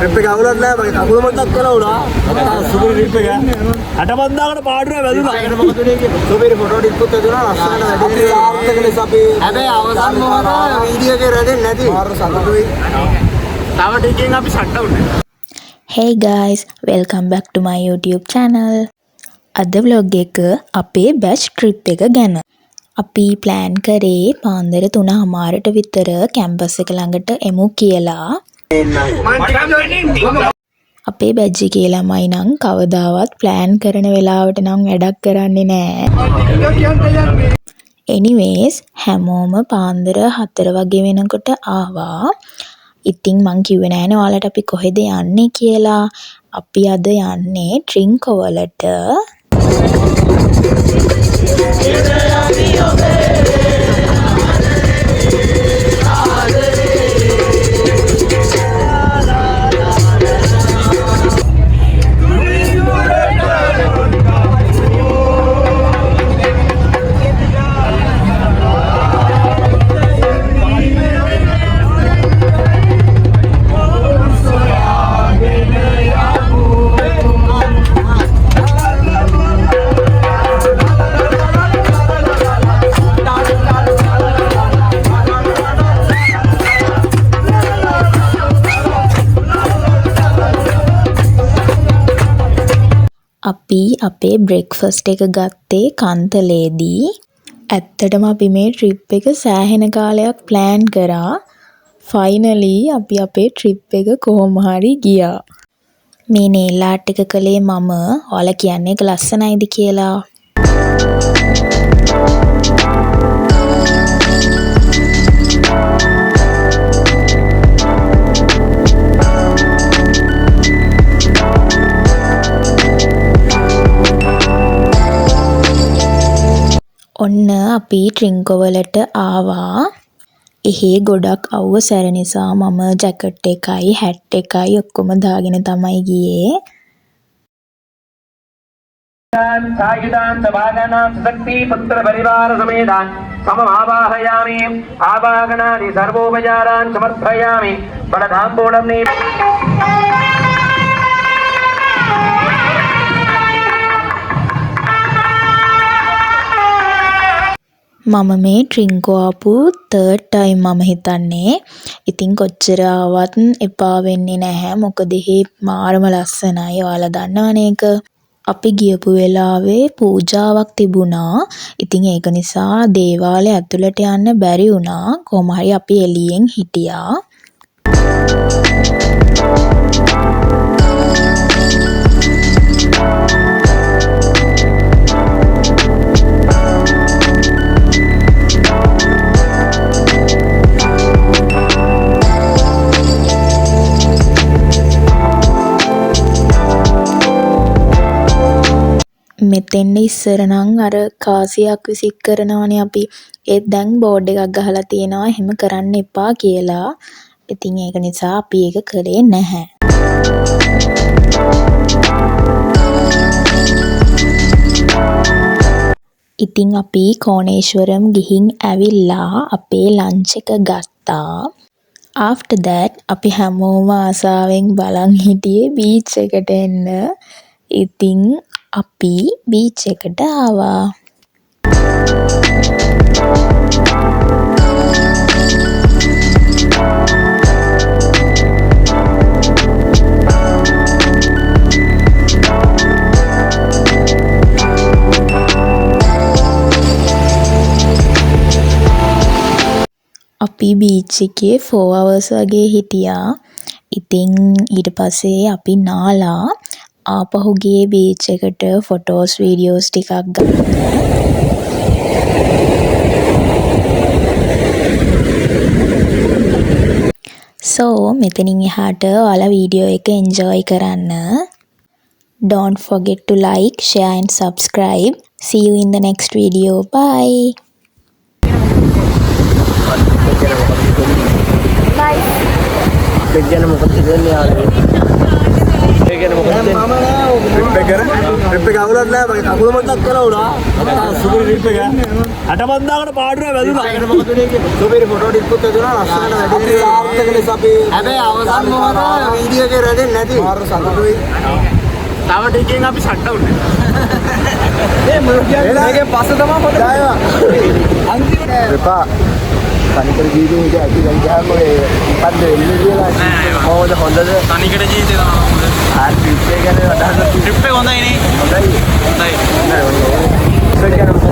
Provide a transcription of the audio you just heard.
Trip එක අවුලක් නැහැ මගේ කකුල මතක් කළා උනා නැත්නම් සුපිරි ට්‍රිප් එක 8 දාකට පාඩුවේ වැදුනා ඒකට මොකද උනේ කියන්නේ සුපිරි ෆොටෝ ටිකක් දුනා ලස්සනට වැඩි සාර්ථක ලෙස අපි හැබැයි අවසන් මොහොත වීඩියෝ එකේ රැඳෙන්නේ නැති මාර සතුටුයි තව ටිකකින් අපි ෂට් ඩවුන් වෙනවා. Hey guys, welcome back to my YouTube channel. අද vlog එක අපේ batch trip එක ගැන. අපි plan කරේ පාන්දර 3:00ට විතර campus එක ළඟට එමු කියලා. අපේ batch එකේ ළමයි නම් කවදාවත් plan කරන වෙලාවට නම් වැඩක් කරන්නේ නැහැ. Anyways, හැමෝම පාන්දර 4 වගේ වෙනකොට ආවා. ඉතින් මං කිව්වේ නෑනේ ඔයාලට අපි කොහෙද යන්නේ කියලා. අපි අද යන්නේ ට්‍රින්කෝ වලට. අපි අපේ බ්‍රෙක්ෆාස්ට් එක ගත්තේ කන්තලේදී. ඇත්තටම අපි මේ ට්‍රිප් එක සෑහෙන කාලයක් ප්ලෑන් කරා. ෆයිනලි අපි අපේ ට්‍රිප් එක කොහොම හරි ගියා. මේ නේල් ආර්ට් එක කළේ මම. ඔයාලා කියන්නේ ඒක ලස්සනයිද කියලා. ඔන්න අපි ට්‍රින්කෝ වලට ආවා. එහි ගොඩක් අවුව සැර නිසා මම ජැකට් එකයි හැට් එකයි ඔක්කොම දාගෙන තමයි ගියේ. सायुधान सभागानां सशक्ति पुत्र परिवार समेतान सममावाहयामि आवाहनादि सर्वोपचारान् समर्पयामि बलधाम्बूलं මම මේ ට්‍රින්කෝ ආපු third time මම හිතන්නේ. ඉතින් කොච්චර ආවත් එපා වෙන්නේ නැහැ. මොකද එහි මාරම ලස්සනයි. ඔයාලා දන්නවනේ ඒක. අපි ගියපු වෙලාවේ පූජාවක් තිබුණා. ඉතින් ඒක නිසා දේවාලය ඇතුළට යන්න බැරි වුණා. කොහොම හරි අපි එළියෙන් හිටියා. මෙතෙන් ඉස්සර නම් අර කාසියක් විසික් කරනවනේ අපි. ඒත් දැන් බෝඩ් එකක් ගහලා තියෙනවා එහෙම කරන්න එපා කියලා. ඉතින් ඒක නිසා අපි ඒක කරේ නැහැ. ඉතින් අපි කෝණේශ්වරම් ගිහින් ඇවිල්ලා අපේ ලන්ච් එක ගත්තා. After that අපි හැමෝම ආසාවෙන් බලන් හිටියේ බීච් එකට එන්න. ඉතින් අපි බීච් එකට ආවා. අපි බීච් එකේ 4 hours වගේ හිටියා. ඉතින් ඊට පස්සේ අපි නාලා ආපහු ගියේ බීච් එකට ෆොටෝස් වීඩියෝස් ටිකක් ගන්න. So මෙතනින් එහාට ඔයාලා වීඩියෝ එක enjoy කරන්න. Don't forget to like, share and subscribe. See you in the next video. Bye. Bye. දෙගෙන මොකද කියන්නේ ආවේ ඒකනේ මොකද ට්‍රිප් එක අවුලක් නැහැ මගේ කකුල මතක් කළා උනා නැත්නම් සුපිරි ට්‍රිප් එක අටමන්දාකට පාඩුවේ වැදුනා. ඒකට මොකද උනේ කියන්නේ? සුපිරි ෆොටෝ ටිකකුත් ඇදුනා ලස්සනට වැඩි. සාර්ථක ලෙස අපි හැබැයි අවසන් මොහොත වීඩියෝ එකේ රැඳෙන්නේ නැති. මාර සතුටුයි. තව ටිකෙන් අපි ෂට් ඩවුන් ඒ මොකද කියන්නේ? මේකෙන් පස්සේ තමයි පොඩ්ඩක් ආවා. අන්තිමට එපා. තනිකර ජීවිතේ ඉඳ ඇති දැන් ගහම ඔය ඉපද්ද වෙන්නේ කියලා. කොහොමද හොඳද? තනිකර ජීවිතේ තමයි හොඳ. ආ ට්‍රිප් එක ගැන අදහස් ට්‍රිප් එක හොඳයිනේ. හොඳයි. හොඳයි. ඒක ගැන